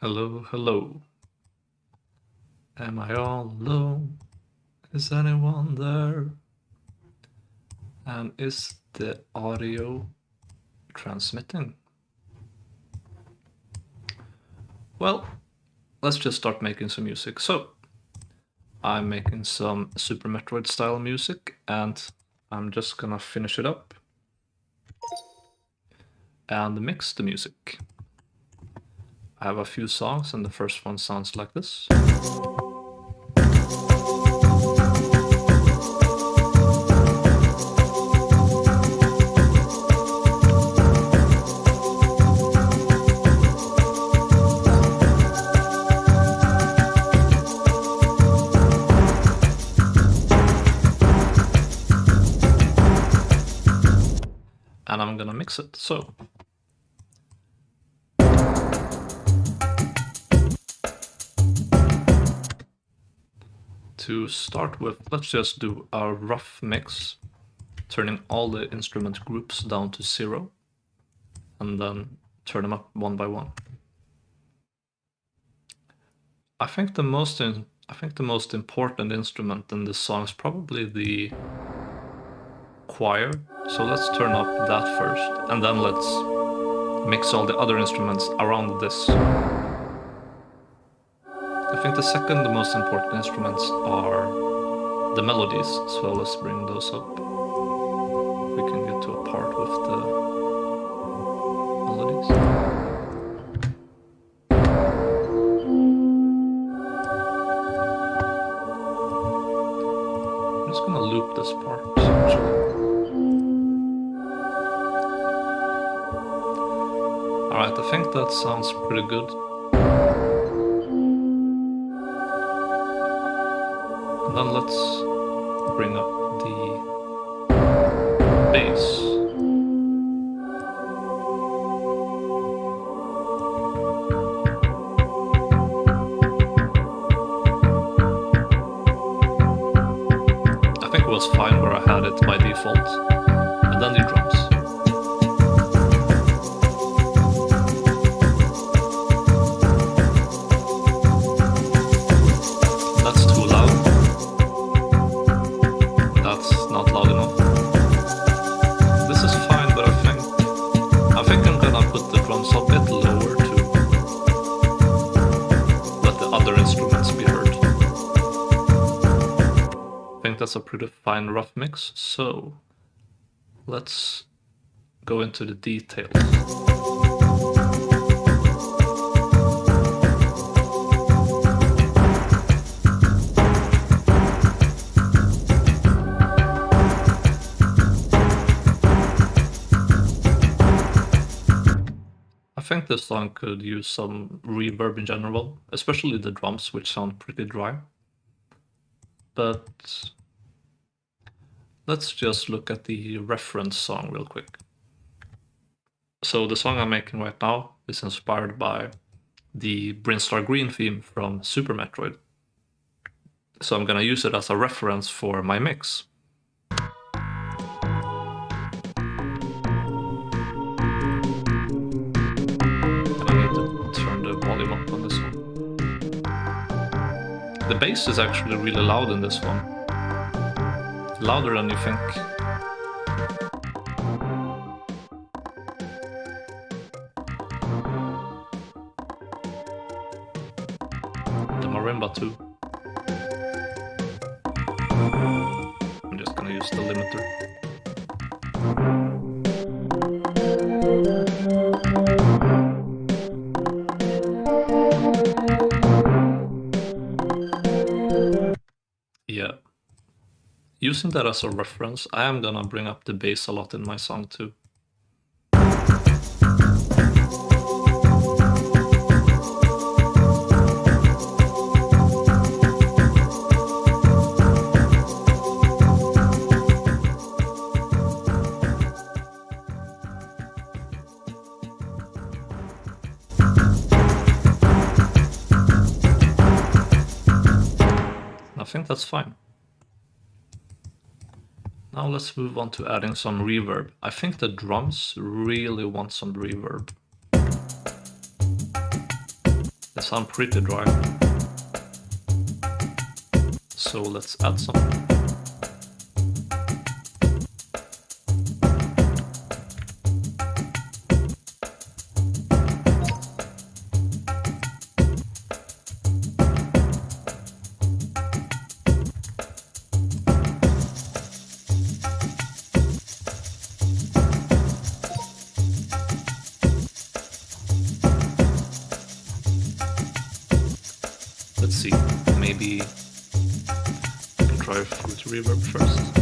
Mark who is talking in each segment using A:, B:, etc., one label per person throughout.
A: Hello, hello. Am I all alone? Is anyone there? And is the audio transmitting? Well, let's just start making some music. So, I'm making some Super Metroid style music, and I'm just gonna finish it up and mix the music. I have a few songs, and the first one sounds like this. And I'm gonna mix it. So, to start with, let's just do a rough mix, turning all the instrument groups down to 0, and then turn them up one by one. I think the most important instrument in this song is probably the choir. So let's turn up that first, and then let's mix all the other instruments around this. I think the second most important instruments are the melodies, so let's bring those up. We can get to a part with the melodies. I'm just gonna loop this part, actually. Alright, I think that sounds pretty good. And then let's bring up the bass. I think it was fine where I had it by default. And then the drums. That's too loud. That's not loud enough. This is fine, but I think I'm gonna put the drums a bit lower to let the other instruments be heard. I think that's a pretty fine rough mix, so let's go into the details. I think this song could use some reverb in general, especially the drums, which sound pretty dry. But let's just look at the reference song real quick. So the song I'm making right now is inspired by the Brinstar Green theme from Super Metroid. So I'm gonna use it as a reference for my mix. Volume up on this one. The bass is actually really loud in this one. Louder than you think. The marimba too. I'm just gonna use the limiter. Yeah. Using that as a reference, I am gonna bring up the bass a lot in my song too. I think that's fine. Now let's move on to adding some reverb. I think the drums really want some reverb. sound pretty dry. So let's add some. Let's see, maybe I can try with reverb first.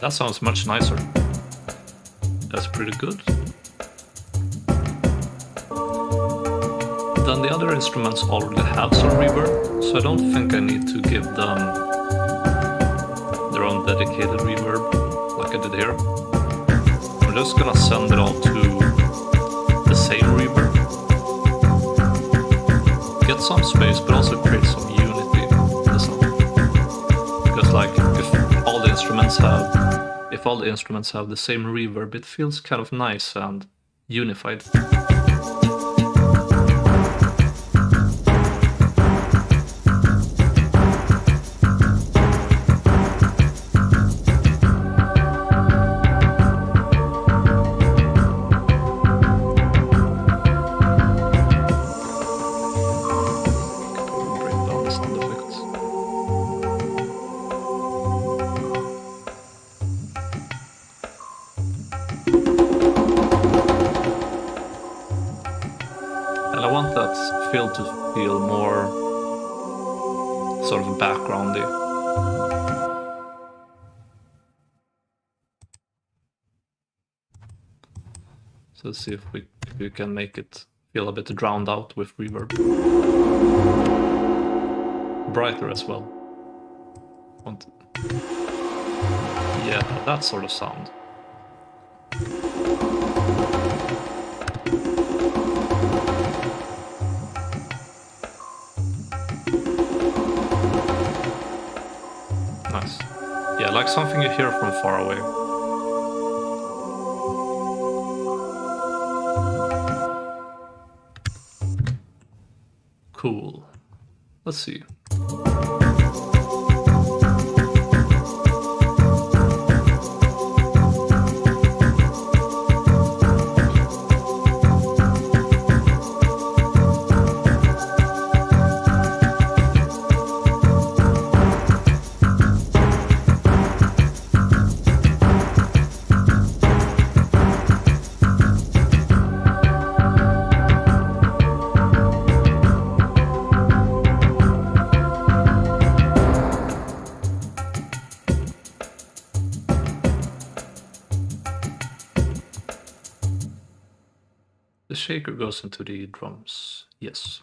A: That sounds much nicer. That's pretty good. Then the other instruments already have some reverb, so I don't think I need to give them their own dedicated reverb like I did here. I'm just gonna send it all to the same reverb. Get some space, but also create some unity in the sound. Because like if all the instruments have the same reverb, it feels kind of nice and unified. And I want that fill to feel more sort of backgroundy. So let's see if we can make it feel a bit drowned out with reverb. Brighter as well. Yeah, that sort of sound. Nice. Yeah, like something you hear from far away. Cool. Let's see. The shaker goes into the drums, yes.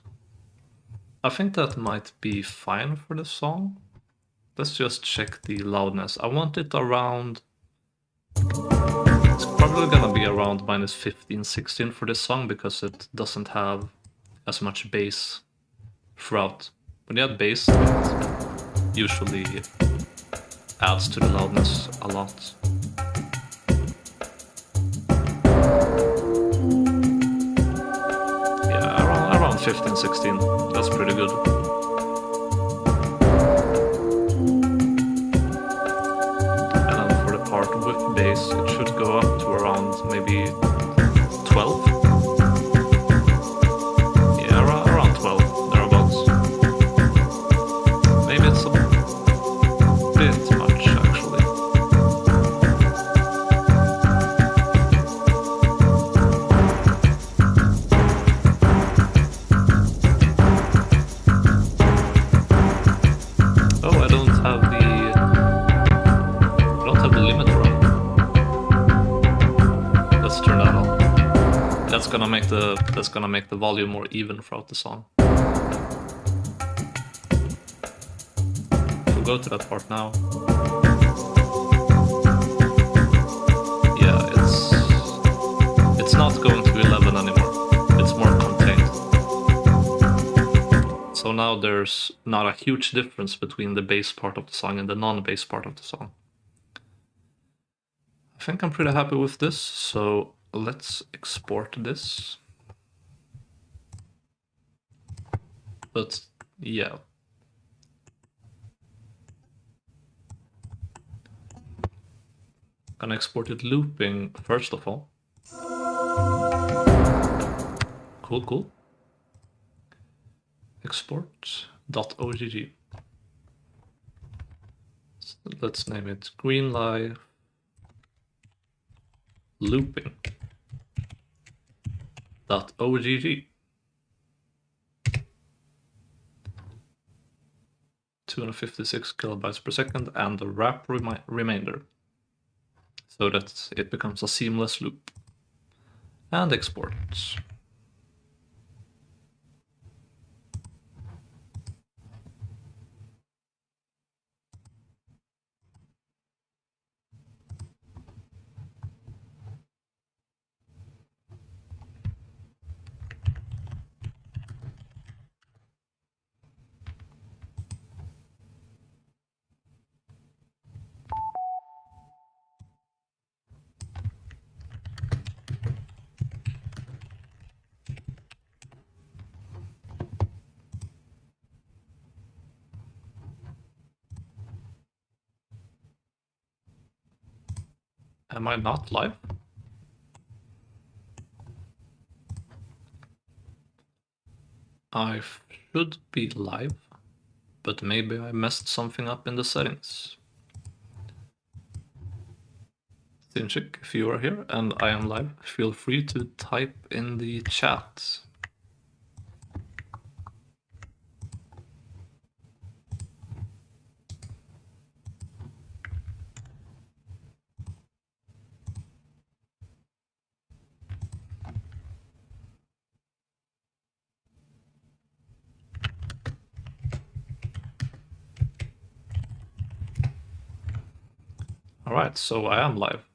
A: I think that might be fine for the song. Let's just check the loudness. I want it around... It's probably gonna be around -15, 16 for this song because it doesn't have as much bass throughout. When you add bass, it usually adds to the loudness a lot. Around 15, 16, that's pretty good. And then for the part with bass, it should go up to around maybe 12. Yeah, around 12, thereabouts. Maybe it's a bit much, actually. That's gonna make the volume more even throughout the song. We'll go to that part now. Yeah, it's not going to 11 anymore. It's more contained. So now there's not a huge difference between the bass part of the song and the non-bass part of the song. I think I'm pretty happy with this, so let's export this. But yeah. Gonna export it looping first of all. Cool, cool. Export.ogg. So let's name it Green Live Looping.ogg. 256 kilobytes per second and the wrap remainder, so that it becomes a seamless loop. And export. Am I not live? I should be live, but maybe I messed something up in the settings. Sinchik, if you are here and I am live, feel free to type in the chat. Alright, so I am live.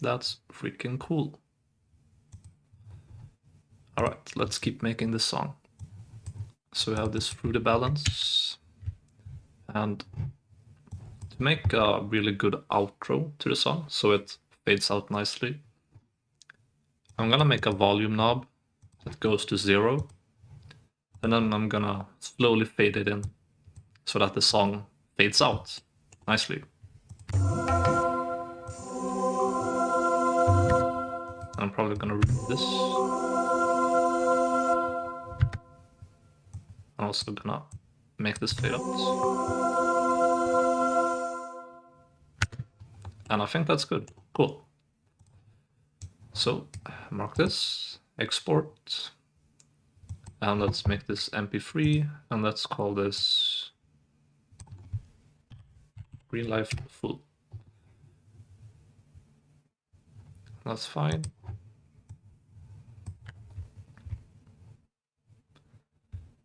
A: That's freaking cool. Alright, let's keep making this song. So we have this fruity balance. And to make a really good outro to the song, so it fades out nicely, I'm gonna make a volume knob that goes to 0. And then I'm gonna slowly fade it in so that the song fades out nicely. I'm probably gonna remove this. I'm also gonna make this fade out. And I think that's good. Cool. So mark this, export, and let's make this MP3, and let's call this Green Life Full. That's fine.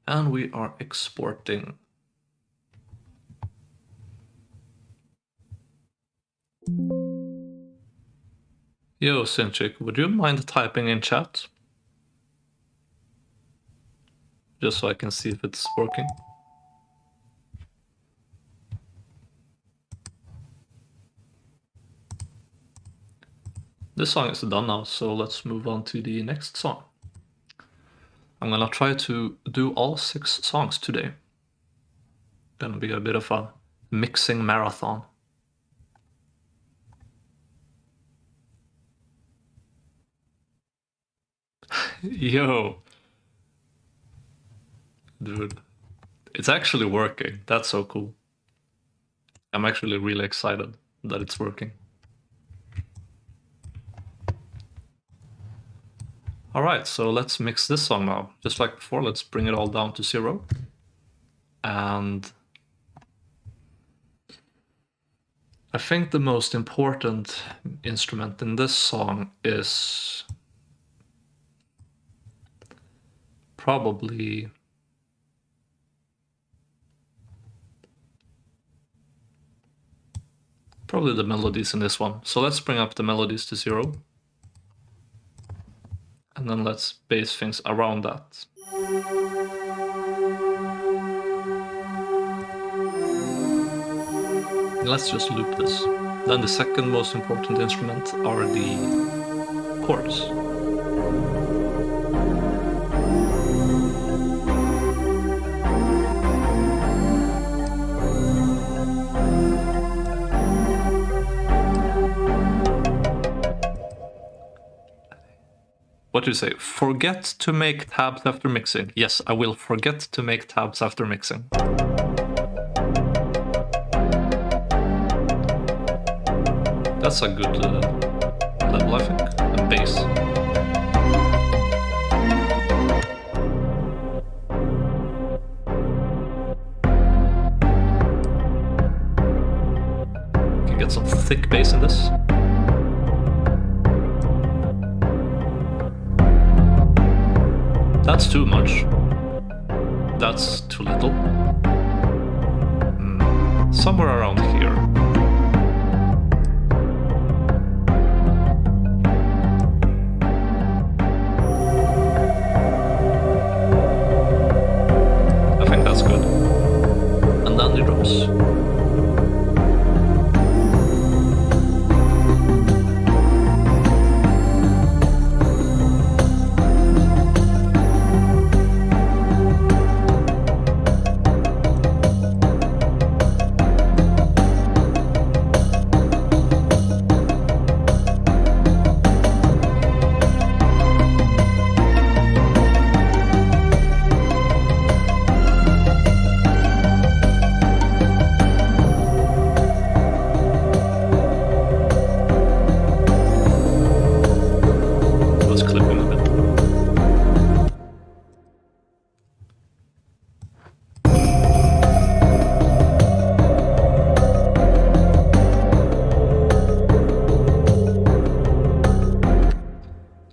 A: And we are exporting. Yo, Sinchik, would you mind typing in chat? Just so I can see if it's working. This song is done now, so let's move on to the next song. I'm gonna try to do all 6 songs today. Gonna be a bit of a mixing marathon. Yo. Dude. It's actually working. That's so cool. I'm actually really excited that it's working. Alright, so let's mix this song now. Just like before, let's bring it all down to 0. And I think the most important instrument in this song is probably the melodies in this one. So let's bring up the melodies to 0. and then let's base things around that. Let's just loop this. Then the second most important instrument are the chords. What do you say? Forget to make tabs after mixing. Yes, I will forget to make tabs after mixing. That's a good level, I think, and bass. Can get some thick bass in this. That's too much. That's too little. Somewhere around here. I think that's good. And then the drums.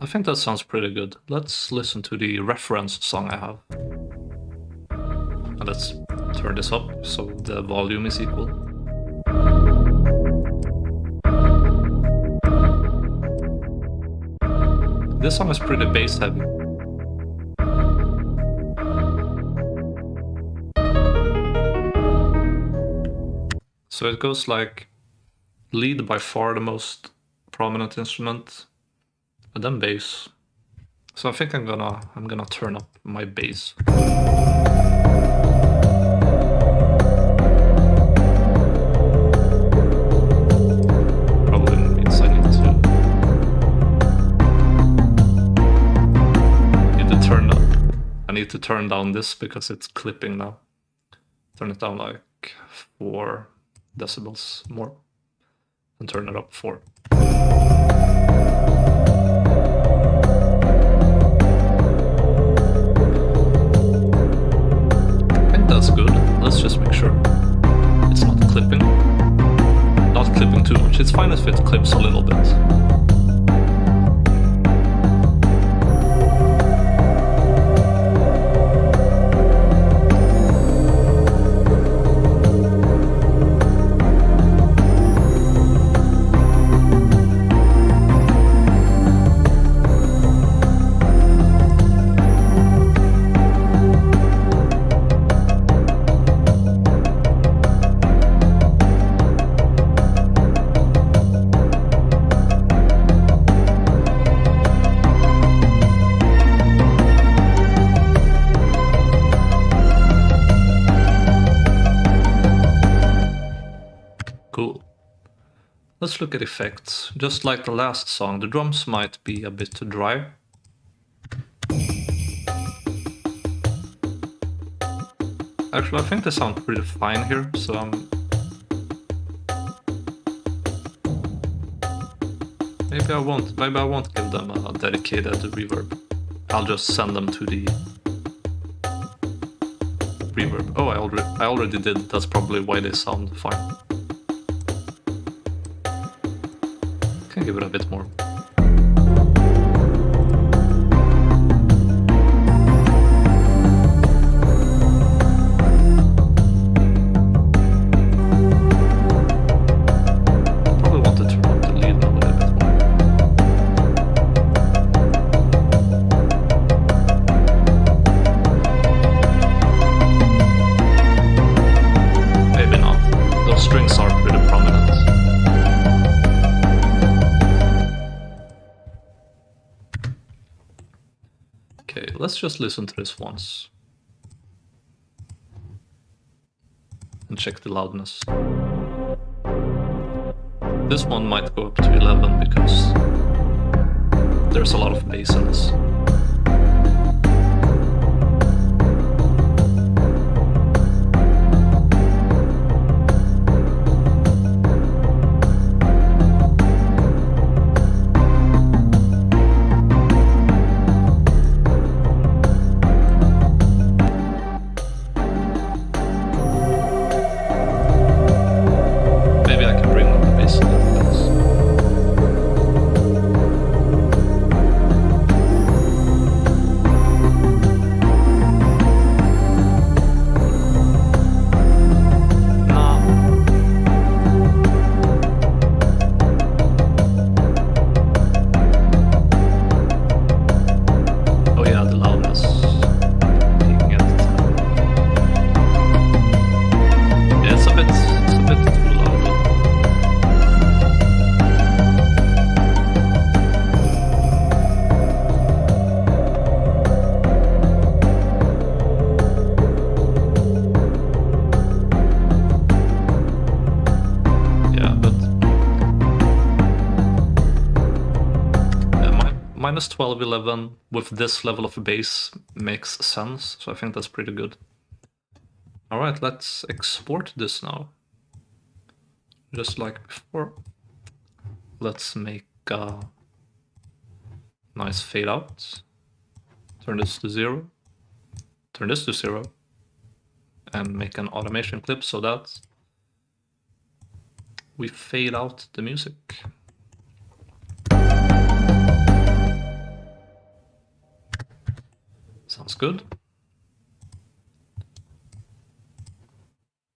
A: I think that sounds pretty good. Let's listen to the reference song I have. And let's turn this up so the volume is equal. This song is pretty bass heavy. So it goes like lead by far the most prominent instrument, and then bass. So I think I'm gonna turn up my bass. Probably means I need to turn up. I need to turn down this because it's clipping now. Turn it down like 4 decibels more, and turn it up 4. That's good. Let's just make sure it's not clipping. Not clipping too much. It's fine if it clips a little bit. Cool. Let's look at effects. Just like the last song, the drums might be a bit dry. Actually, I think they sound pretty fine here, so maybe I won't give them a dedicated reverb. I'll just send them to the reverb. Oh, I already did. That's probably why they sound fine. Can give it a bit more. Probably want to turn up the lead now a little bit more. let's just listen to this once. And check the loudness. This one might go up to 11 because there's a lot of bass in this. Maybe I can bring up the bass a little bit. Oh yeah, the loudness. Peaking at the top. Yeah, it's a bit too loud. Yeah, but minus 12, 11 with this level of bass makes sense, so I think that's pretty good. Alright, let's export this now. Just like before. Let's make a nice fade out. Turn this to 0. Turn this to 0. And make an automation clip so that we fade out the music. Sounds good.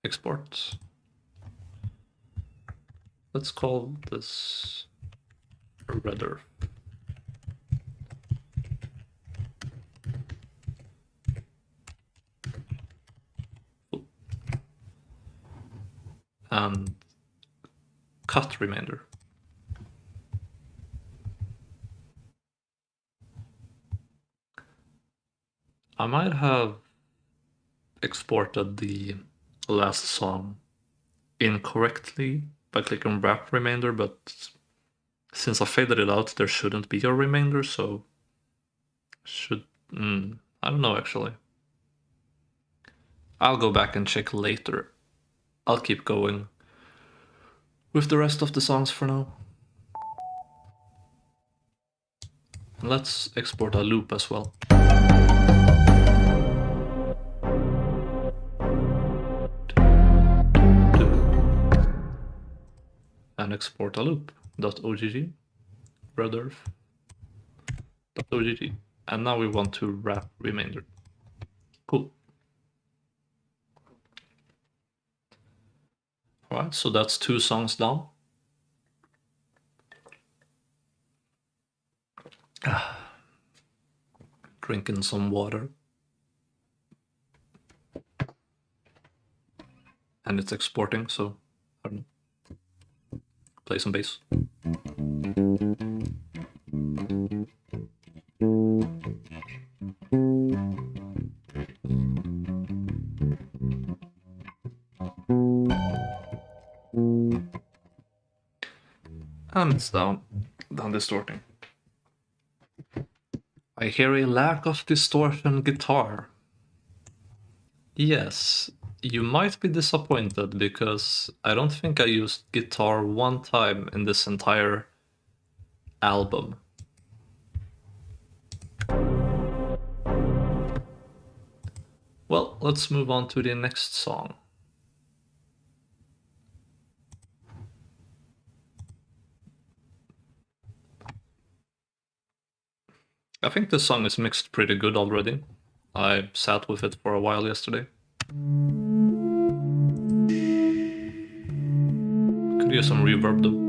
A: Export. Let's call this Redder. And cut remainder. I might have exported the last song incorrectly by clicking wrap remainder, but since I faded it out, there shouldn't be a remainder, so I don't know actually. I'll go back and check later. I'll keep going with the rest of the songs for now. Let's export a loop as well. And export a loop.ogg, redirf.ogg. And now we want to wrap remainder. Cool. Alright, so that's 2 songs down. Drinking some water. And it's exporting, so I don't know. Play some bass. And it's down distorting. I hear a lack of distortion guitar. Yes, you might be disappointed because I don't think I used guitar one time in this entire album. Well, let's move on to the next song. I think this song is mixed pretty good already. I sat with it for a while yesterday. Could use some reverb though.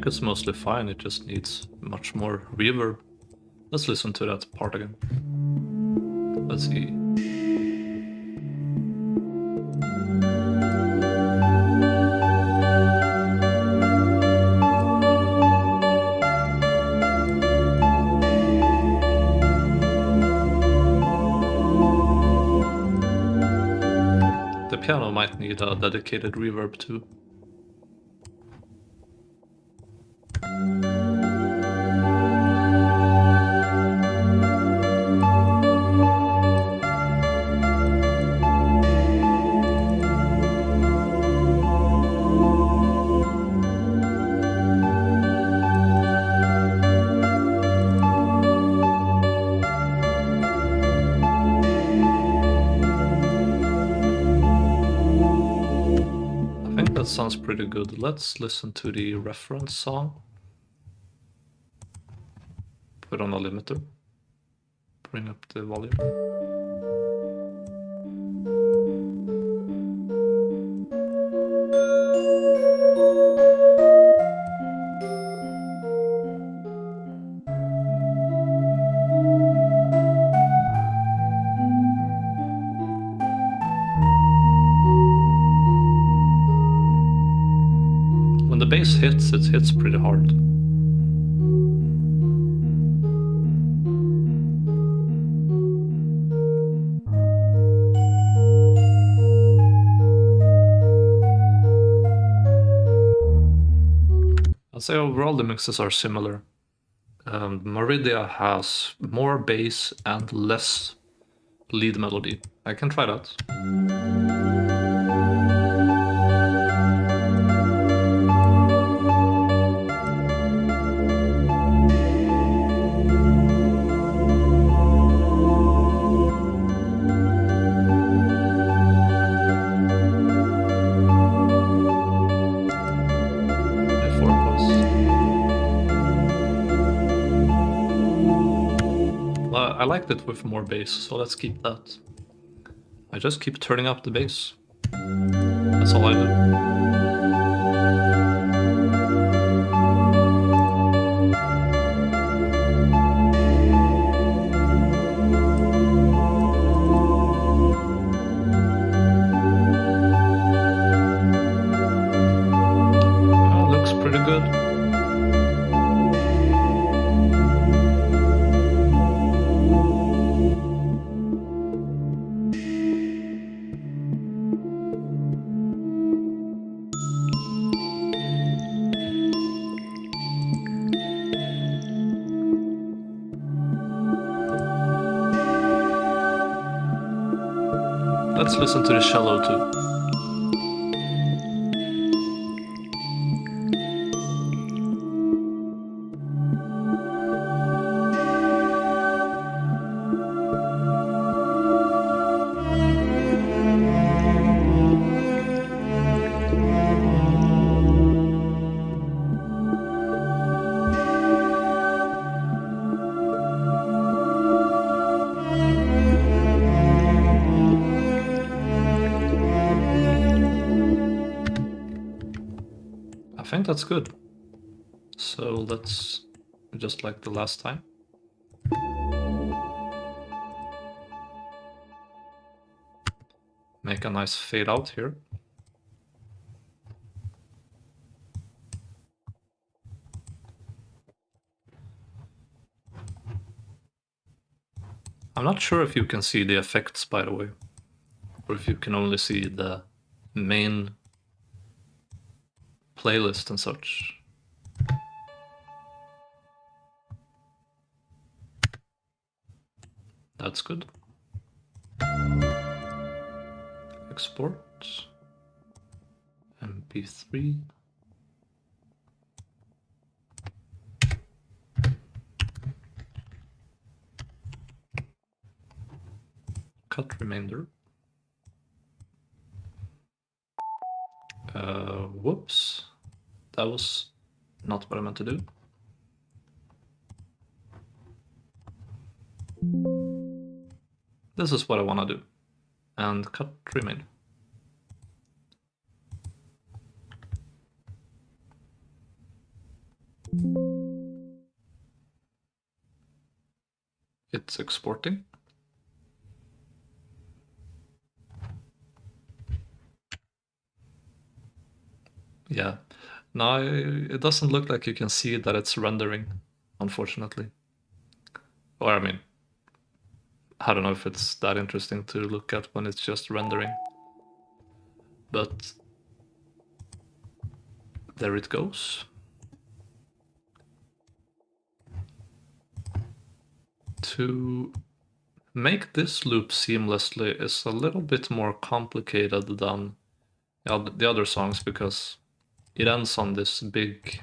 A: think it's mostly fine, it just needs much more reverb. Let's listen to that part again. Let's see. The piano might need a dedicated reverb too. I think that sounds pretty good. Let's listen to the reference song. Put on a limiter. Bring up the volume. When the bass hits, it hits pretty hard. I'd say overall the mixes are similar. Meridia has more bass and less lead melody. I can try that. I liked it with more bass, so let's keep that. I just keep turning up the bass. That's all I do. Looks pretty good. Let's listen to the cello too. I think that's good. So let's, just like the last time. Make a nice fade out here. I'm not sure if you can see the effects, by the way, or if you can only see the main playlist and such. That's good. Export. MP3. Cut remainder. Whoops. That was not what I meant to do. This is what I want to do. And cut remainder. It's exporting. Yeah. No, it doesn't look like you can see that it's rendering, unfortunately. Or, I mean, I don't know if it's that interesting to look at when it's just rendering. But there it goes. To make this loop seamlessly is a little bit more complicated than the other songs because it ends on this big,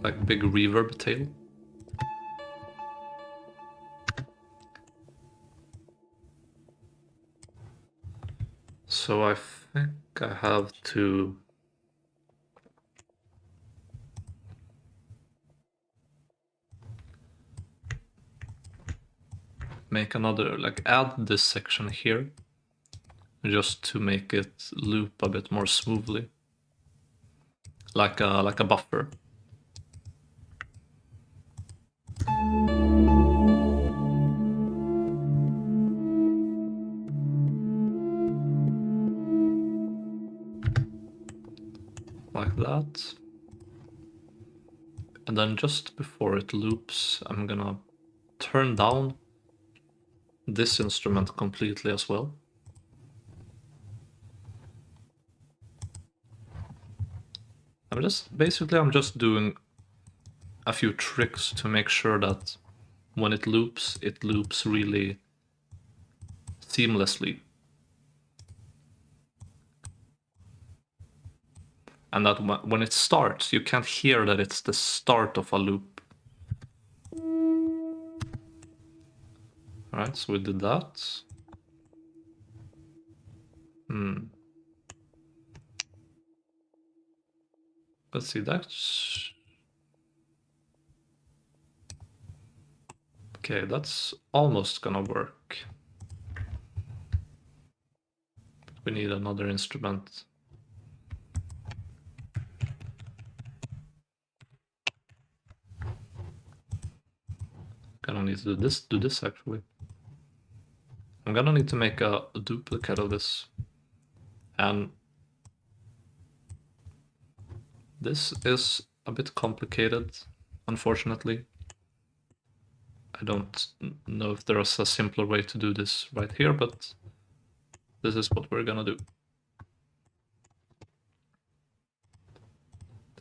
A: like big reverb tail. So I think I have to make another, like add this section here just to make it loop a bit more smoothly, like a buffer. Like that. And then just before it loops, I'm gonna turn down this instrument completely as well. I'm just doing a few tricks to make sure that when it loops really seamlessly. And that when it starts, you can't hear that it's the start of a loop. Alright, so we did that. Let's see, that's... Okay, that's almost gonna work. We need another instrument. Gonna need to do this actually. I'm gonna need to make a duplicate of this. And this is a bit complicated, unfortunately. I don't know if there's a simpler way to do this right here, but this is what we're gonna do.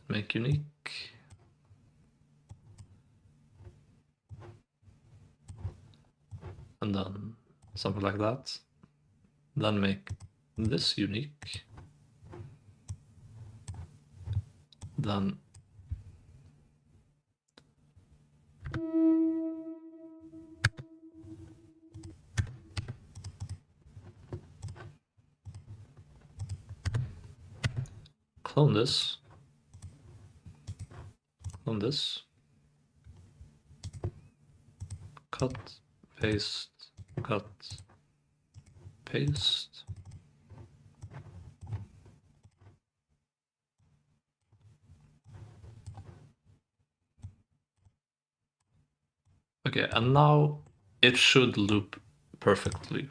A: Make unique. And then something like that. Then make this unique. Then clone this. Clone this. Cut, paste, cut, paste. Okay, and now it should loop perfectly.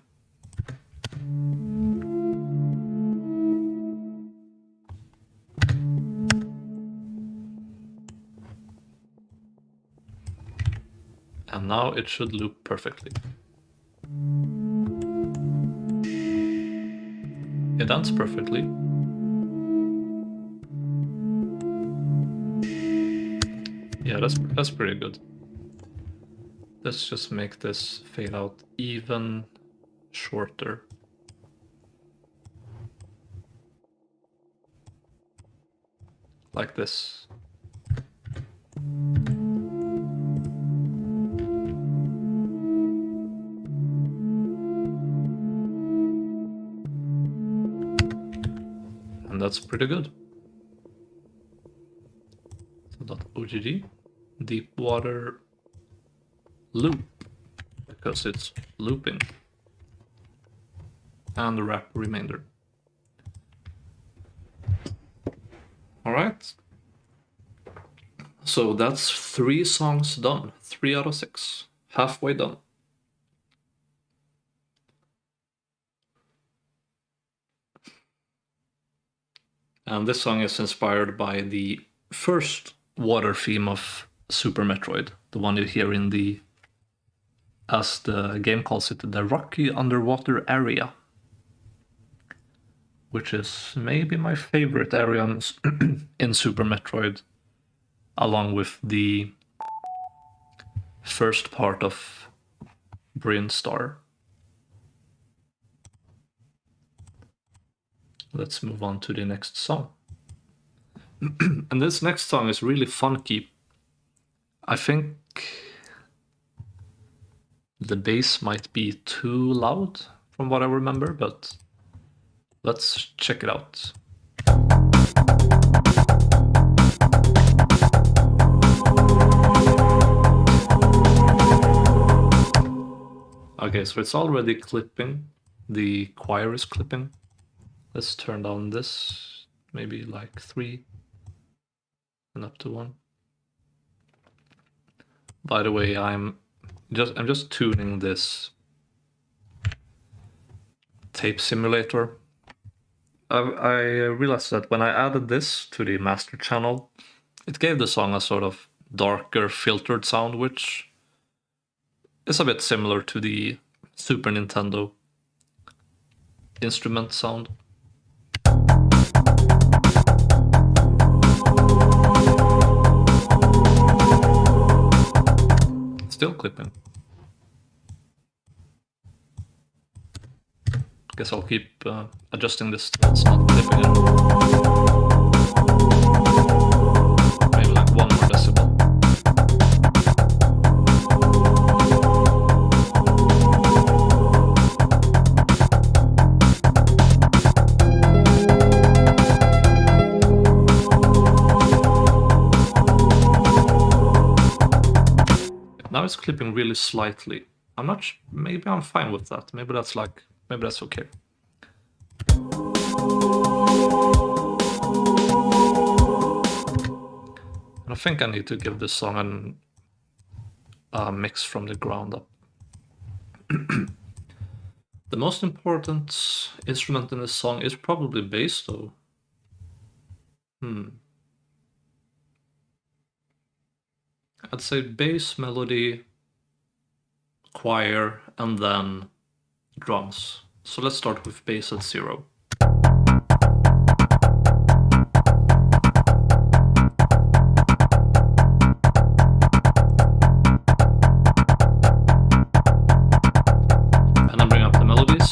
A: And now it should loop perfectly. It ends perfectly. Yeah, that's pretty good. Let's just make this fade out even shorter. Like this. And that's pretty good. So .ogg, deep water loop, because it's looping. And wrap remainder. All right. So that's 3 songs done. 3 out of 6. Halfway done. And this song is inspired by the first water theme of Super Metroid, the one you hear in the, as the game calls it, the rocky underwater area, which is maybe my favorite area in Super Metroid, along with the first part of Brinstar. Let's move on to the next song. And this next song is really funky. I think the bass might be too loud from what I remember, but let's check it out. Okay, so it's already clipping. The choir is clipping. Let's turn down this, maybe like 3 and up to 1. By the way, I'm just tuning this tape simulator. I realized that when I added this to the master channel, it gave the song a sort of darker filtered sound, which is a bit similar to the Super Nintendo instrument sound. Still clipping. Guess I'll keep adjusting this so it's not clipping anymore. Maybe like 1 more decibel. Now it's clipping really slightly. I'm not maybe I'm fine with that. Maybe that's okay. And I think I need to give this song a mix from the ground up. The most important instrument in this song is probably bass, though. I'd say bass, melody, choir, and then drums. So let's start with bass at 0. And then bring up the melodies.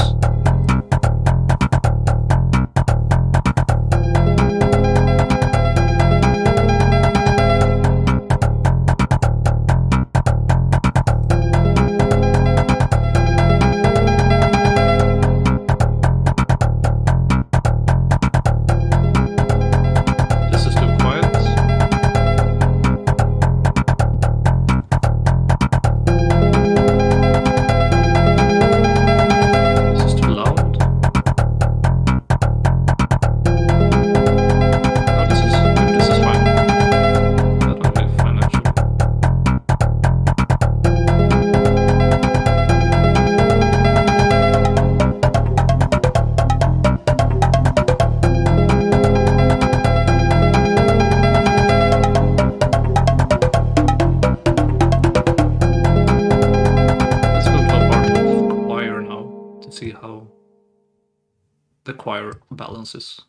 A: The choir balances.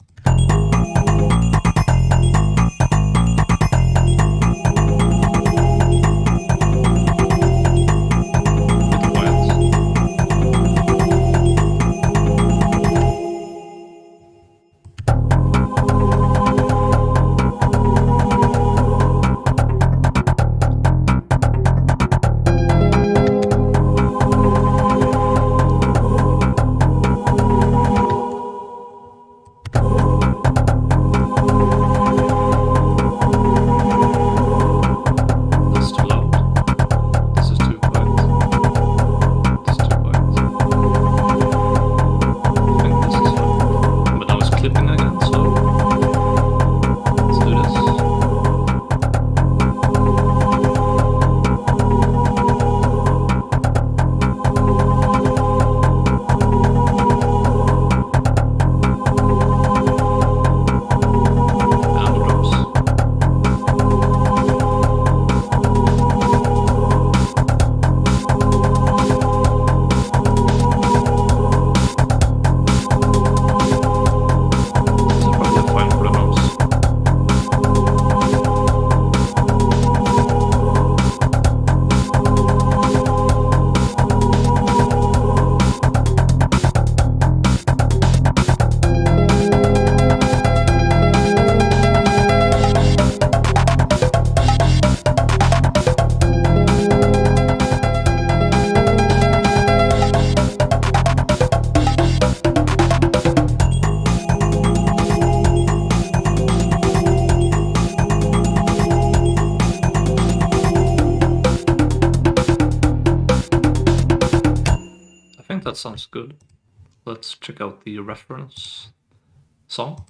A: sounds good. Let's check out the reference song.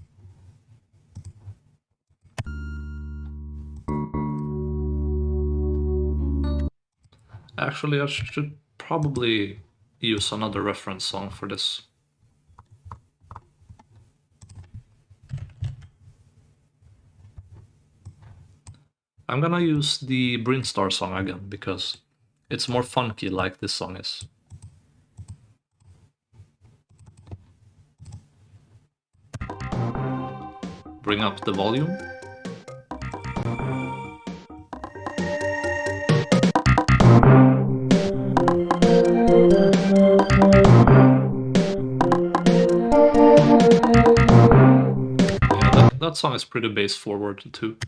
A: Actually, I should probably use another reference song for this. I'm gonna use the Brinstar song again because it's more funky like this song is. Bring up the volume. Yeah, that song is pretty bass forward too.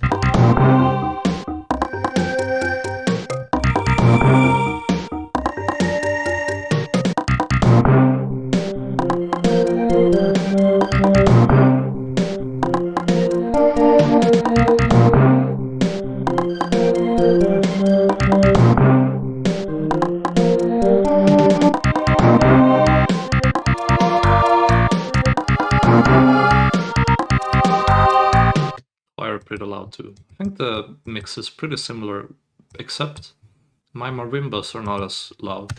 A: Pretty loud too. I think the mix is pretty similar, except my marimbas are not as loud.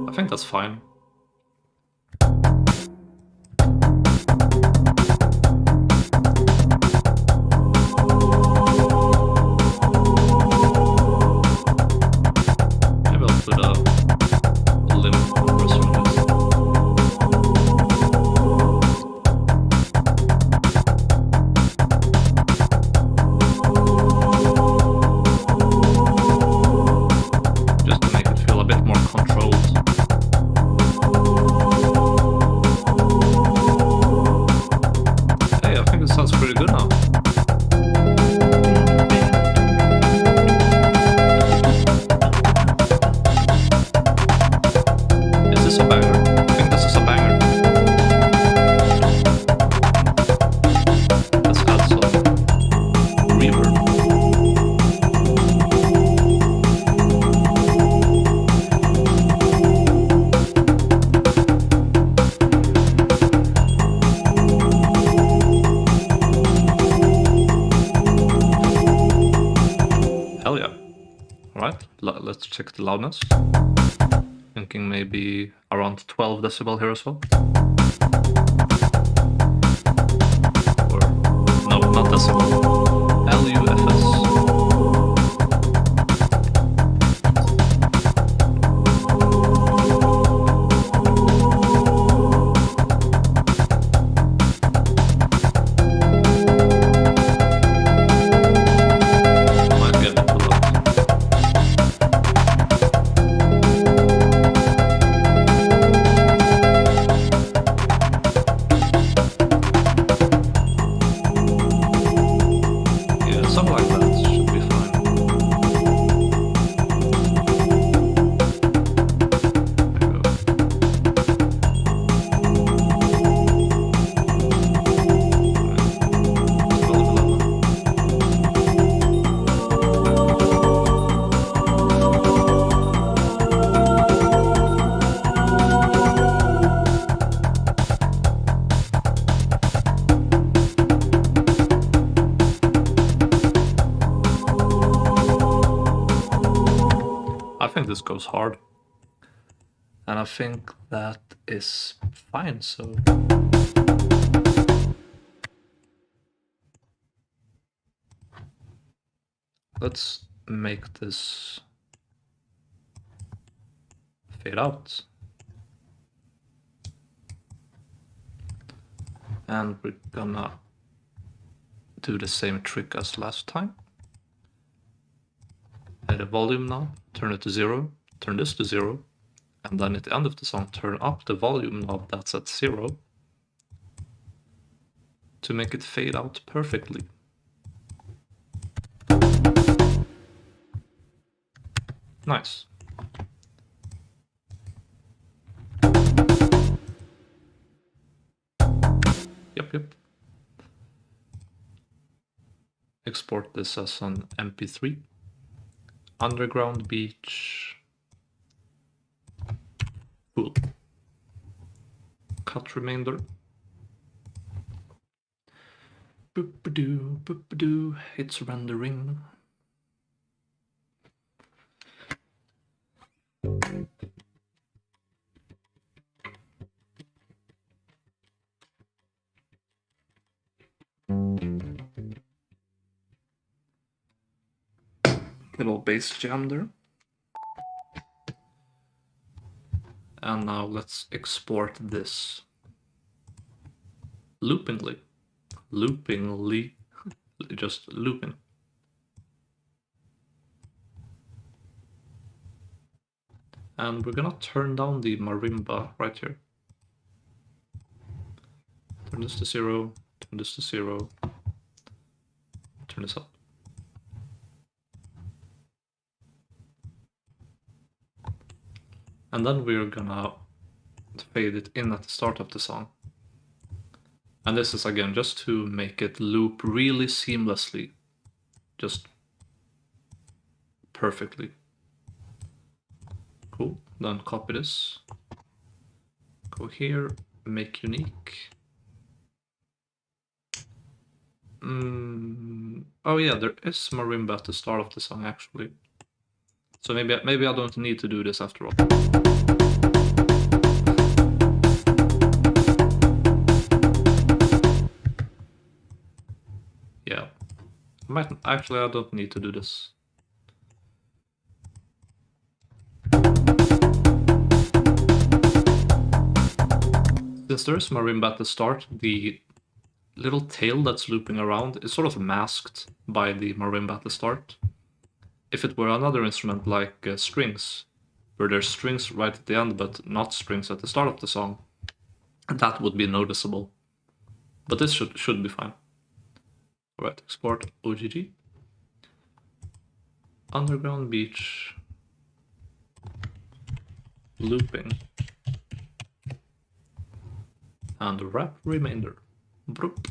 A: I think that's fine. Let's check the loudness. Thinking maybe around 12 decibel here as well. Or no, not decibel. LUFS. This goes hard, and I think that is fine. So let's make this fade out, and we're gonna do the same trick as last time. Add a volume now, turn it to 0, turn this to 0, and then at the end of the song turn up the volume knob that's at 0 to make it fade out perfectly. Nice. Yep. Yep. Export this as an MP3. Underground beach. Cool. Cut remainder. Boop-a-doo, boop-a-doo. It's rendering. Little bass jam there. And now let's export this loopingly. Just looping. And we're gonna turn down the marimba right here. Turn this to 0, turn this to 0, turn this up. And then we're gonna fade it in at the start of the song. And this is again just to make it loop really seamlessly, just perfectly. Cool, then copy this, go here, make unique. Oh yeah, there is marimba at the start of the song actually. So maybe I don't need to do this after all. Yeah, I don't need to do this. Since there's marimba at the start, the little tail that's looping around is sort of masked by the marimba at the start. If it were another instrument like strings, where there's strings right at the end but not strings at the start of the song, that would be noticeable. But this should be fine. Alright, export OGG. Underground beach. Looping. And wrap remainder. Broop.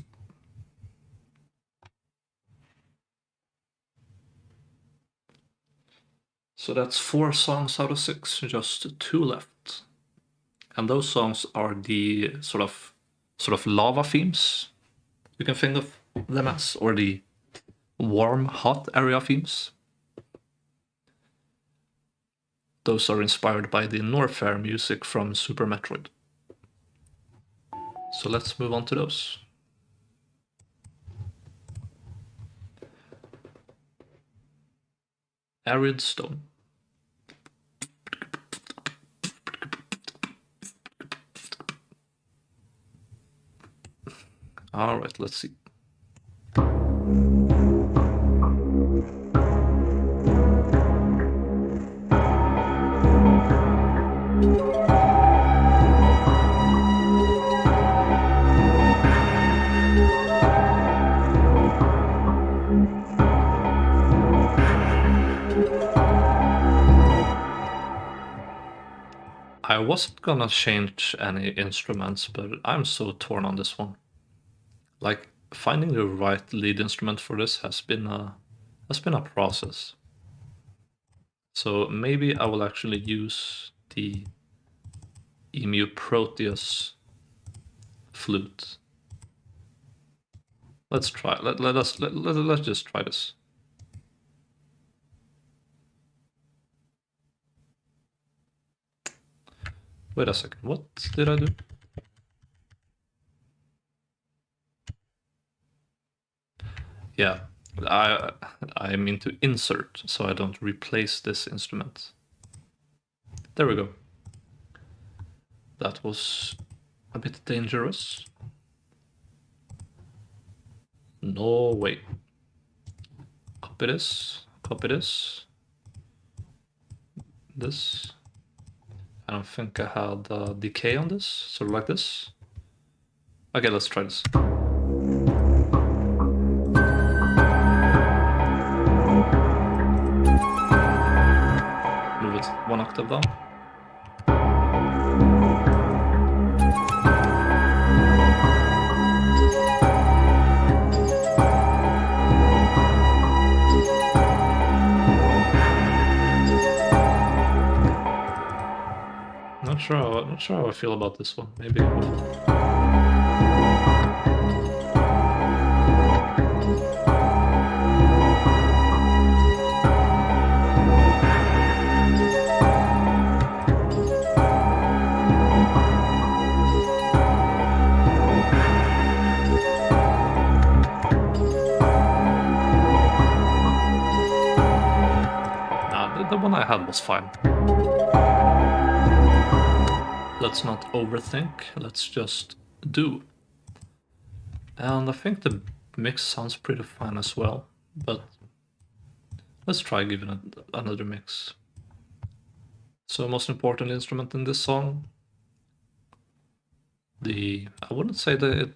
A: So that's 4 songs out of 6, just 2 left. And those songs are the sort of lava themes, you can think of them as, or the warm, hot area themes. Those are inspired by the Norfair music from Super Metroid. So let's move on to those. Arid stone. All right, let's see. I wasn't gonna change any instruments, but I'm so torn on this one. Like, finding the right lead instrument for this has been a process. So maybe I will actually use the Emu Proteus flute. Let's try. Let's just try this. Wait a second. What did I do? Yeah, I mean to insert, so I don't replace this instrument. There we go. That was a bit dangerous. No way. Copy this, copy this. This. I don't think I had decay on this, sort of like this. Okay, let's try this. Move it 1 octave down. not sure how I feel about this one. Maybe I will. The one I had was fine. Let's not overthink, let's just do. And I think the mix sounds pretty fine as well, but let's try giving it another mix. So most important instrument in this song, I wouldn't say that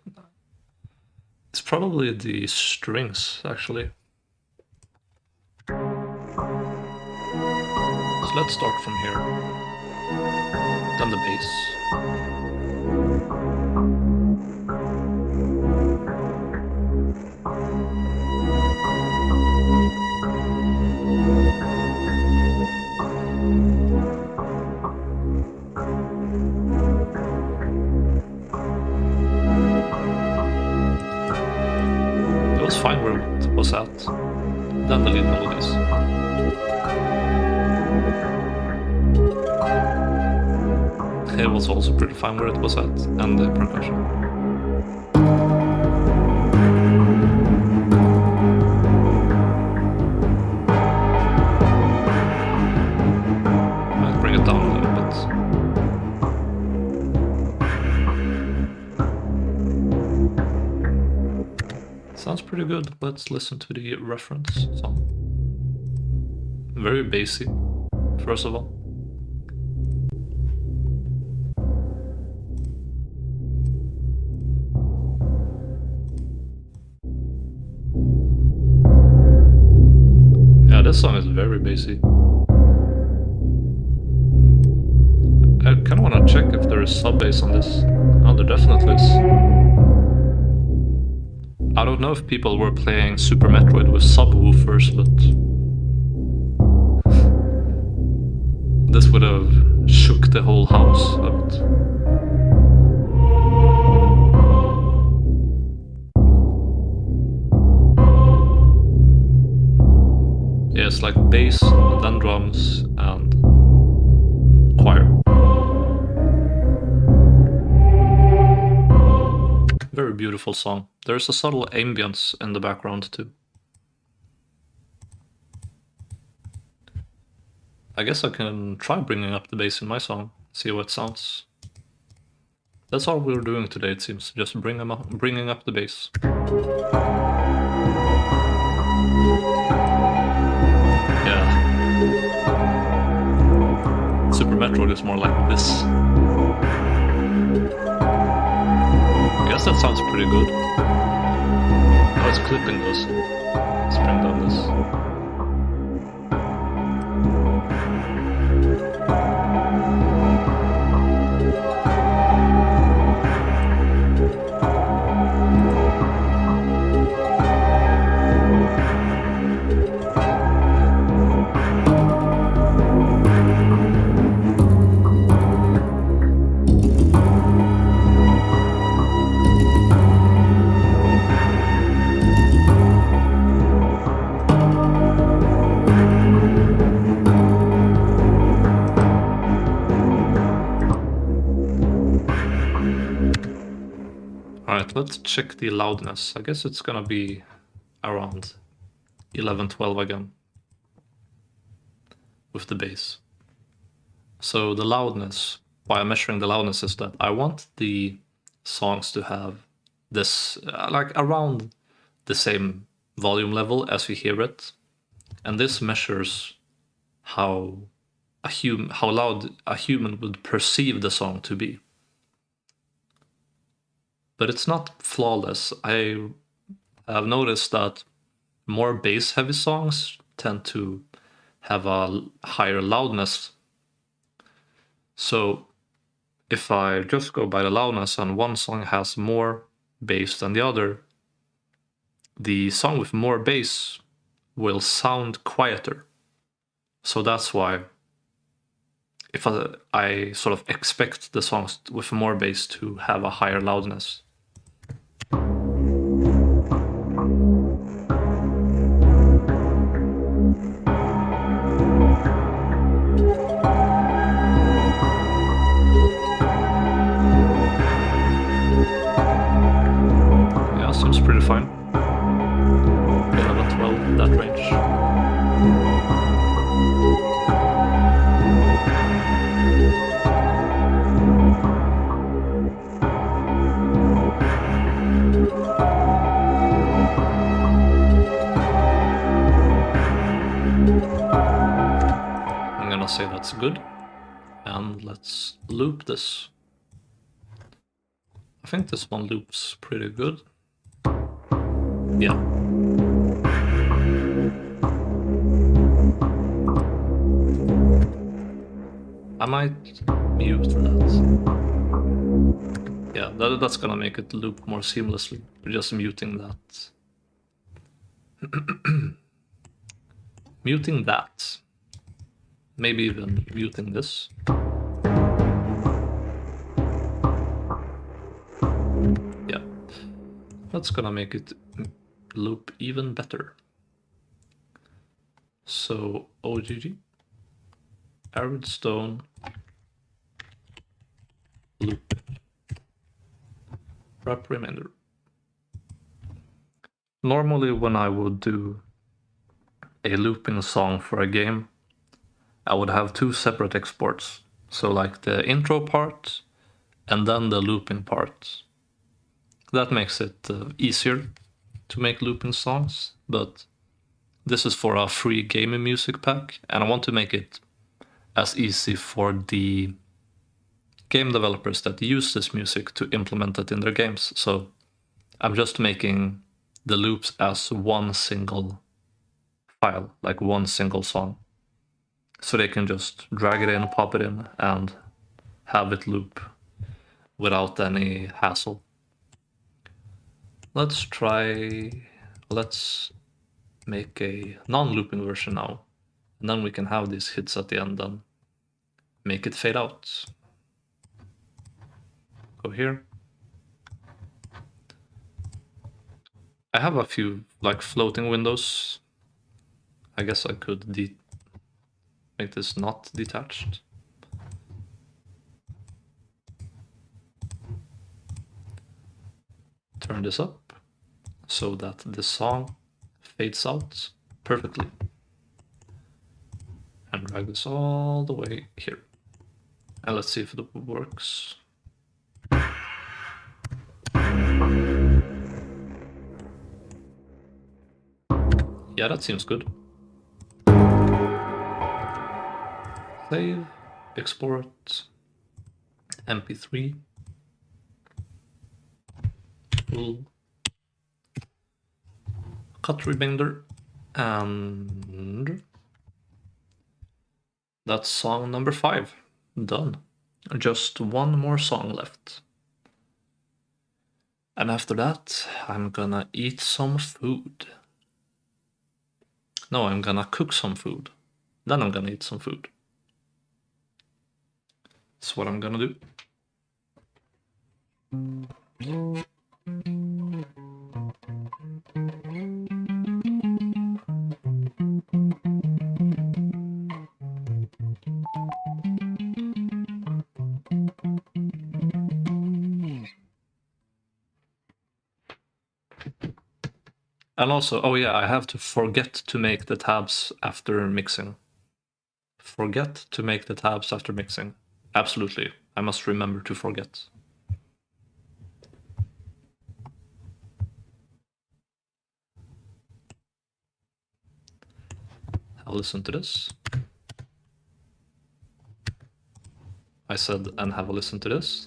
A: it's probably the strings, actually. So let's start from here. Then the bass. It was fine where it was at. Then the lead melodies. It was also pretty fine where it was at, and the percussion. I'll bring it down a little bit. Sounds pretty good. Let's listen to the reference song. Very bassy, first of all. This song is very bassy. I kind of want to check if there is sub bass on this. Oh, there definitely is. I don't know if people were playing Super Metroid with subwoofers, but this would have shook the whole house a bit. Yeah, it's like bass, then drums, and choir. Very beautiful song. There's a subtle ambience in the background too. I guess I can try bringing up the bass in my song, see how it sounds. That's all we're doing today, it seems, just bringing up the bass. Yeah. Super Metroid is more like this. I guess that sounds pretty good. Now it's clipping this. Let's bring down this. Alright, let's check the loudness. I guess it's gonna be around 11-12 again with the bass. So the loudness, why I'm measuring the loudness is that I want the songs to have this like around the same volume level as we hear it, and this measures how loud a human would perceive the song to be. But it's not flawless. I have noticed that more bass-heavy songs tend to have a higher loudness. So if I just go by the loudness and one song has more bass than the other, the song with more bass will sound quieter. So that's why if I sort of expect the songs with more bass to have a higher loudness. Yeah, seems pretty fine. 11, 12, that range. I'm gonna say that's good. And let's loop this. I think this one loops pretty good. Yeah. I might mute that. Yeah, that's gonna make it loop more seamlessly. We're just muting that. Muting that. Maybe even muting this. Yeah. That's gonna make it loop even better. So OGG, Arid Stone, loop, wrap remainder. Normally when I would do a looping song for a game, I would have two separate exports. So like the intro part and then the looping part. That makes it easier to make looping songs, but this is for a free gaming music pack, and I want to make it as easy for the game developers that use this music to implement it in their games. So I'm just making the loops as one single file, like one single song. So they can just drag it in, pop it in, and have it loop without any hassle. Let's make a non-looping version now. And then we can have these hits at the end and make it fade out. Go here. I have a few like floating windows. I guess I could make this not detached. Turn this up so that the song fades out perfectly. And drag this all the way here. And let's see if it works. Yeah, that seems good. Save, export, MP3, full, cut remainder, and that's song number 5. Done. Just one more song left. And after that, I'm gonna eat some food. No, I'm gonna cook some food. Then I'm gonna eat some food. That's what I'm gonna do. And also, oh yeah, I have to forget to make the tabs after mixing. Forget to make the tabs after mixing. Absolutely, I must remember to forget. I'll listen to this. I said, and have a listen to this.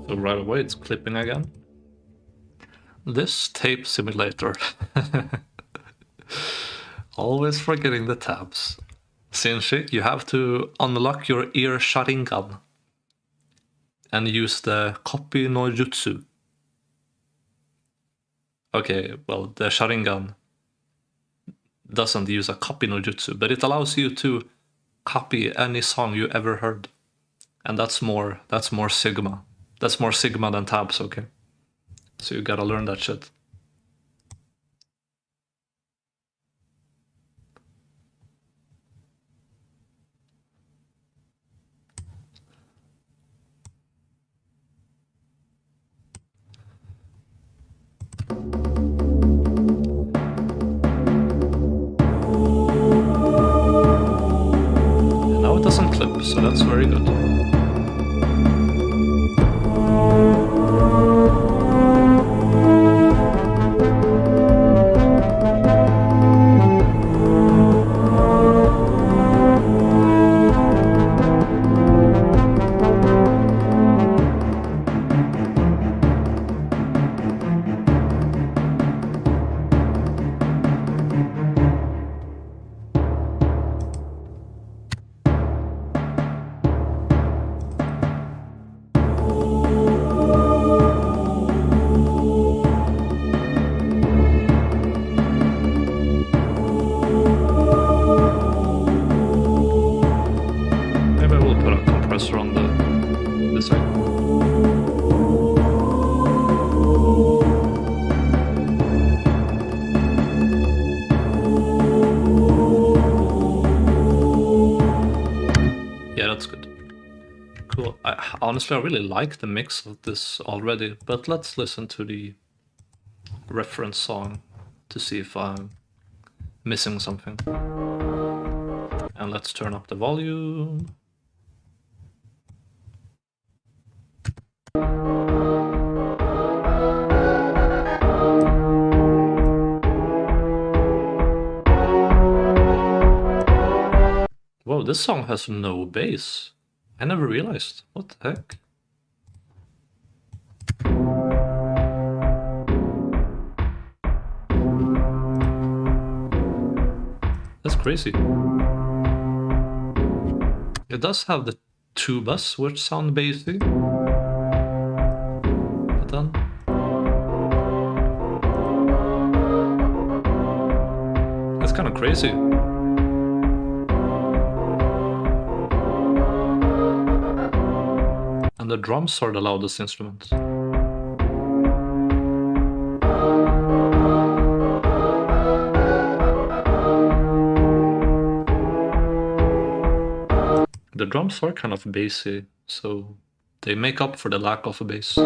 A: So right away it's clipping again. This tape simulator. Always forgetting the tabs. Shinji, you have to unlock your ear Sharingan and use the copy no jutsu. Okay, well, the Sharingan doesn't use a copy no jutsu, but it allows you to copy any song you ever heard. And that's more Sigma. That's more Sigma than tabs, okay? So you gotta learn that shit. And now it doesn't clip, so that's very good. Maybe I will put a compressor on this side. Yeah, that's good. Cool. Honestly, I really like the mix of this already, but let's listen to the reference song to see if I'm missing something. And let's turn up the volume. Whoa, this song has no bass. I never realized. What the heck? That's crazy. It does have the tubas, which sound bassy. But then... That's kind of crazy. And the drums are the loudest instrument. The drums are kind of bassy, so they make up for the lack of a bass.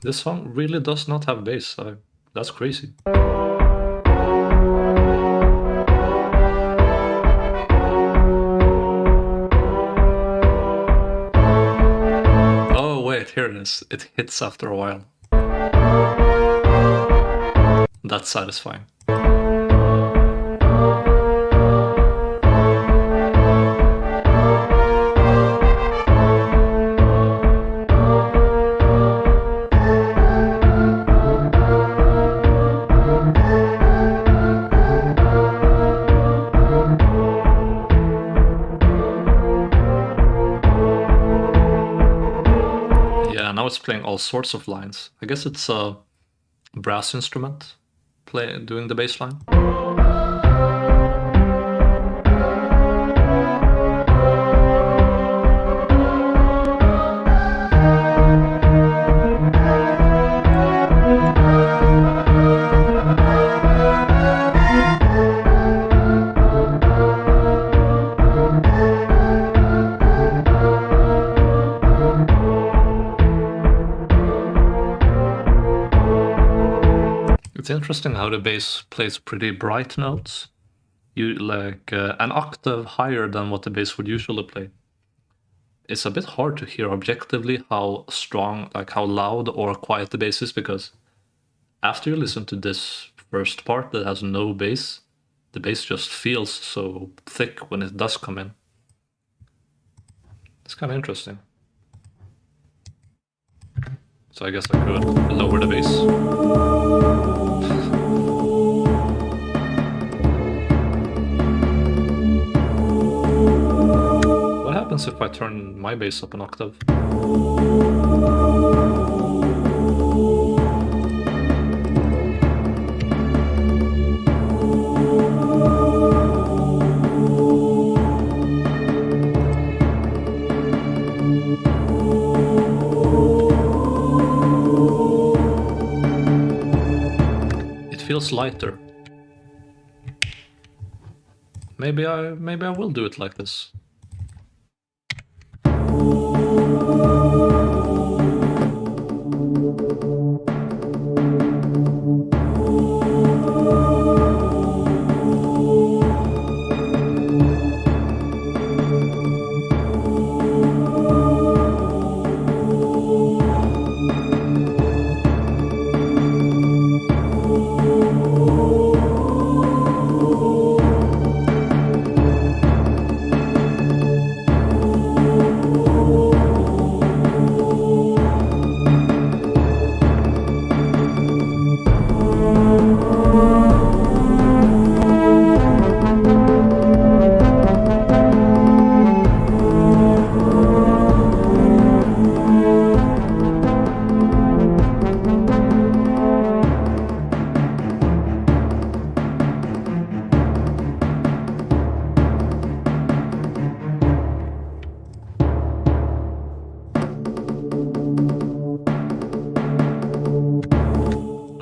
A: This song really does not have bass. That's crazy. Oh wait, here it is. It hits after a while. That's satisfying. Now it's playing all sorts of lines. I guess it's a brass instrument doing the bass line. It's interesting how the bass plays pretty bright notes. You like an octave higher than what the bass would usually play. It's a bit hard to hear objectively how strong, like how loud or quiet the bass is, because after you listen to this first part that has no bass, the bass just feels so thick when it does come in. It's kind of interesting. So I guess I could lower the bass. What happens if I turn my bass up an octave? It feels lighter. Maybe I will do it like this.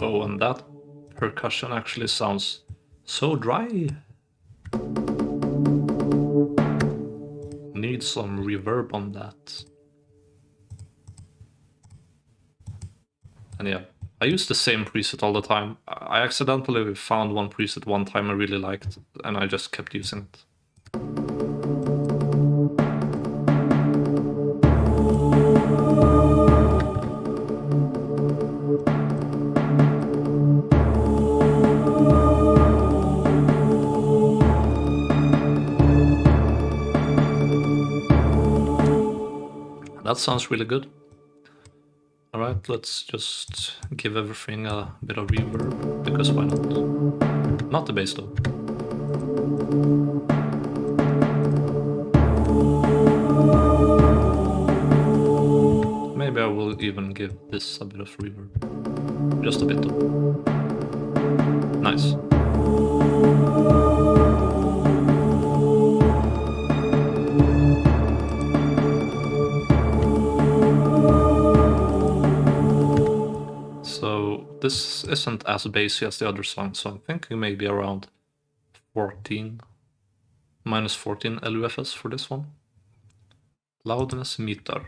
A: Oh, and that percussion actually sounds so dry. Need some reverb on that. And yeah, I use the same preset all the time. I accidentally found one preset one time I really liked, and I just kept using it. That sounds really good. Alright, let's just give everything a bit of reverb, because why not? Not the bass though. Maybe I will even give this a bit of reverb. Just a bit though. Nice. So this isn't as bassy as the other song, so I'm thinking maybe around 14, minus 14 LUFS for this one. Loudness meter.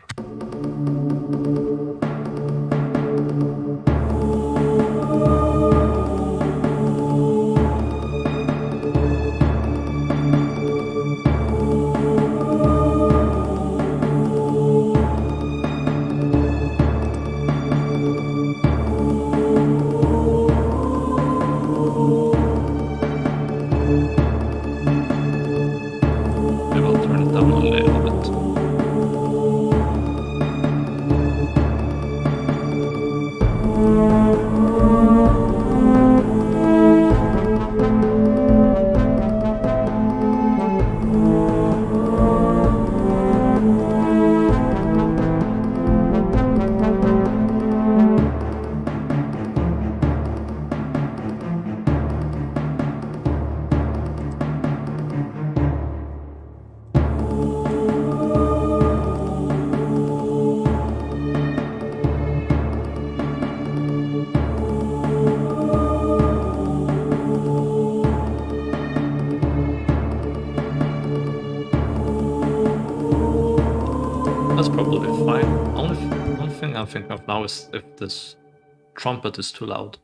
A: Maybe I'll turn it down a little bit. That's probably fine. Only thing I'm thinking of now is if this trumpet is too loud.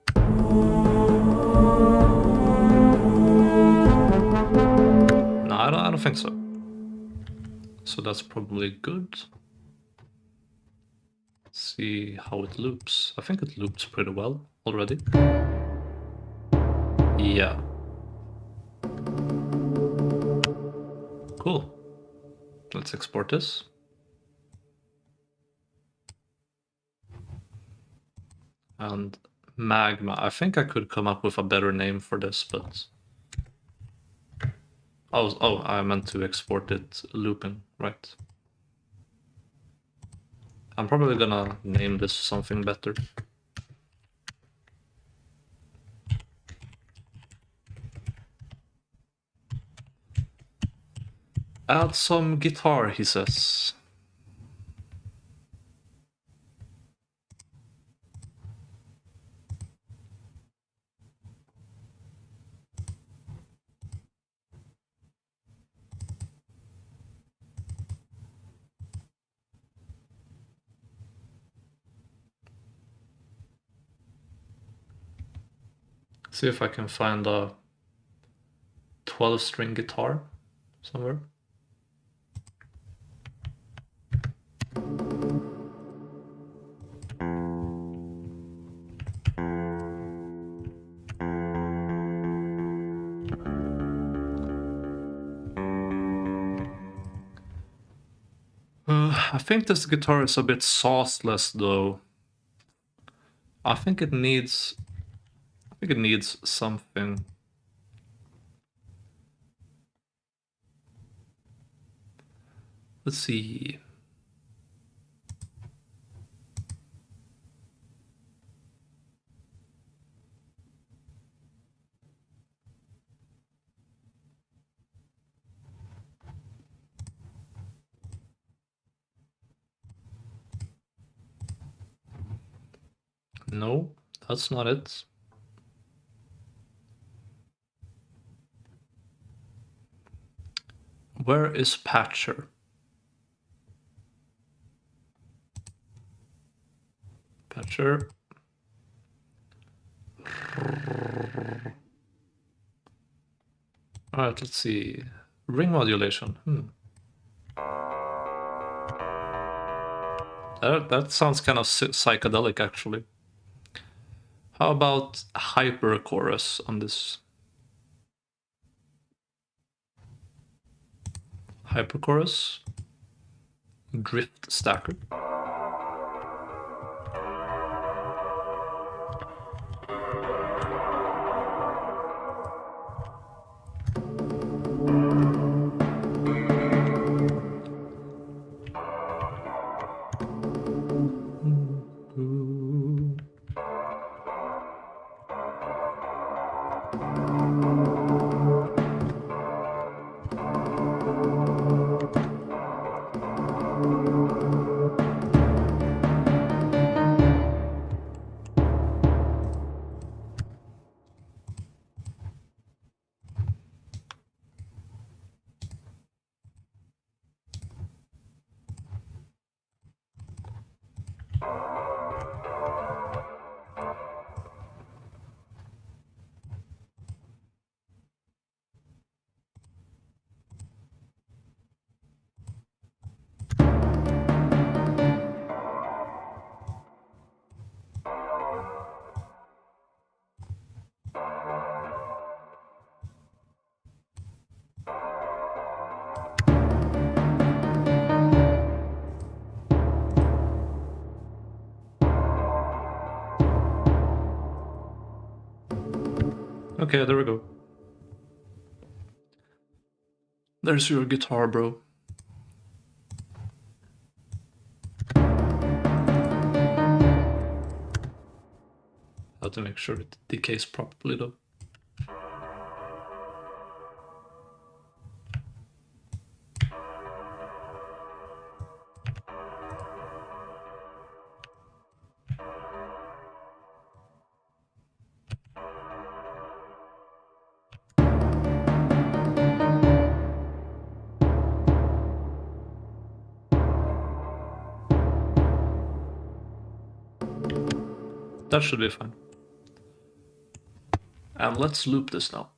A: No, I don't think so. So that's probably good. Let's see how it loops. I think it loops pretty well already. Yeah. Cool. Let's export this. and magma. I think I could come up with a better name for this, but oh, I meant to export it looping, right? I'm probably gonna name this something better. Add some guitar, he says. See if I can find a 12-string guitar somewhere. I think this guitar is a bit sauceless though. I think it needs something. Let's see. No, that's not it. Where is Patcher? Patcher. Alright, let's see. Ring modulation. That sounds kind of psychedelic, actually. How about hyper chorus on this? Hyper chorus. Drift stacker. Okay, there we go. There's your guitar, bro. Have to make sure it decays properly though. That should be fine. And let's loop this now.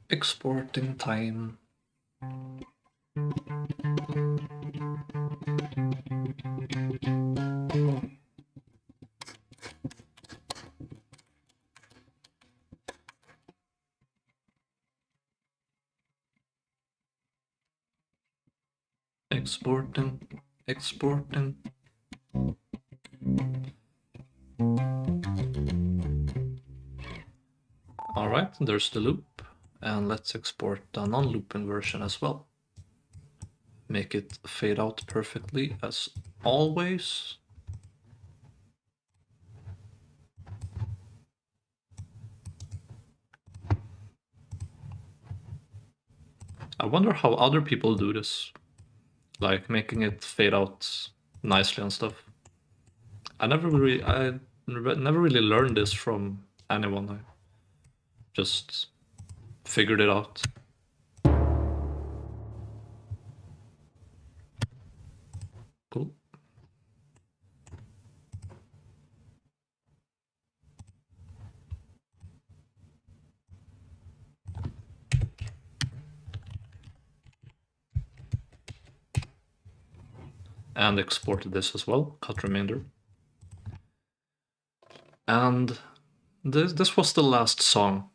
A: Exporting time. Exporting. Alright, there's the loop. And let's export the non-looping version as well. Make it fade out perfectly as always. I wonder how other people do this. Like making it fade out nicely and stuff. I never really learned this from anyone. I just figured it out. Cool. And exported this as well, cut remainder. And this was the last song.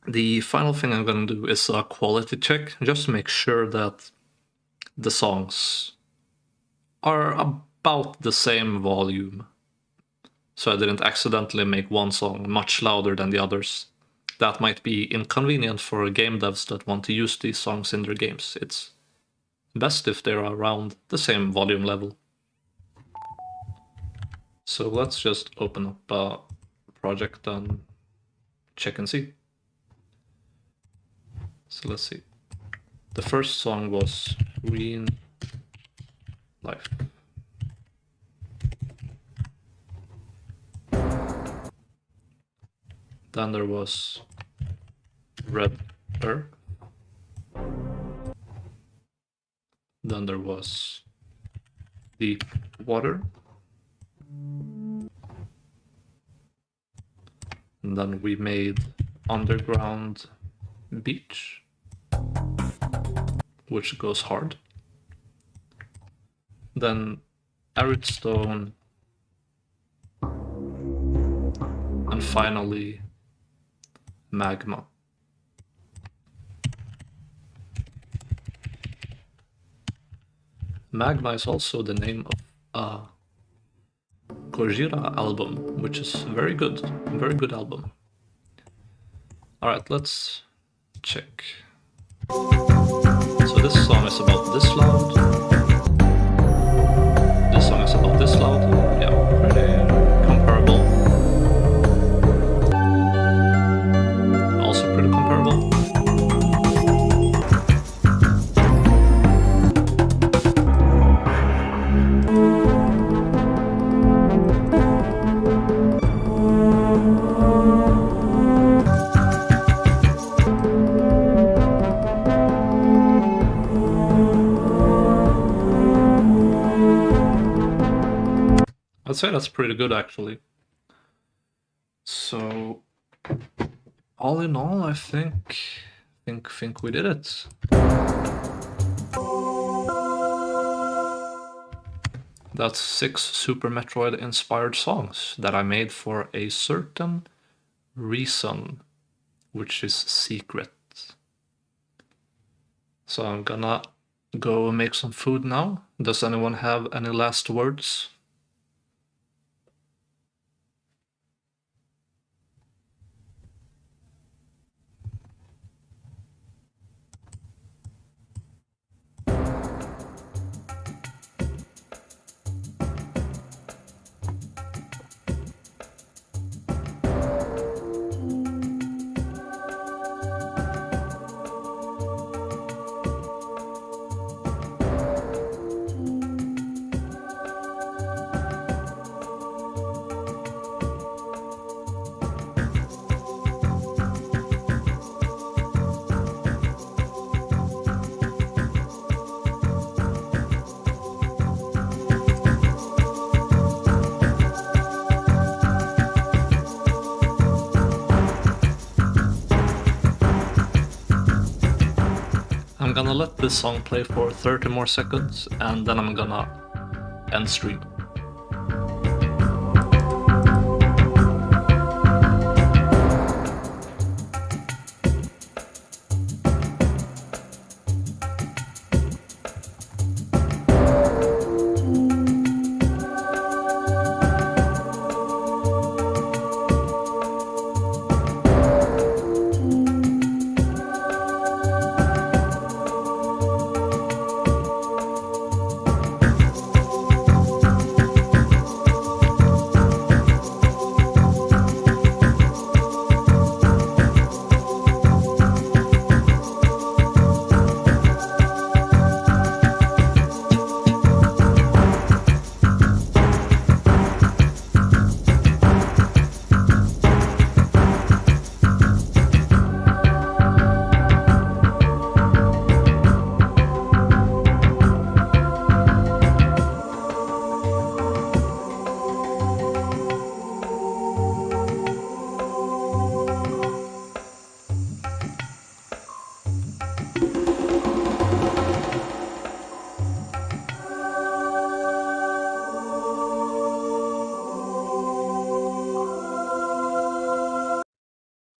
A: The final thing I'm gonna do is a quality check, just to make sure that the songs are about the same volume. So I didn't accidentally make one song much louder than the others. That might be inconvenient for game devs that want to use these songs in their games. It's best if they're around the same volume level. So let's just open up a project and check and see. So let's see. The first song was Green Life. Then there was Red Earth. Then there was Deep Water. And then we made Underground Beach, which goes hard. Then Arid Stone. And finally, Magma. Magma is also the name of a Gojira album, which is very good album. Alright, let's check. So this song is about this loud. This song is about this loud. Yeah, pretty comparable. Also pretty comparable. I'd say that's pretty good actually. So all in all, I think we did it. That's 6 Super Metroid inspired songs that I made for a certain reason, which is secret. So I'm gonna go make some food now. Does anyone have any last words? I'm gonna let this song play for 30 more seconds, and then I'm gonna end stream.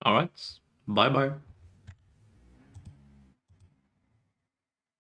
A: All right, bye bye.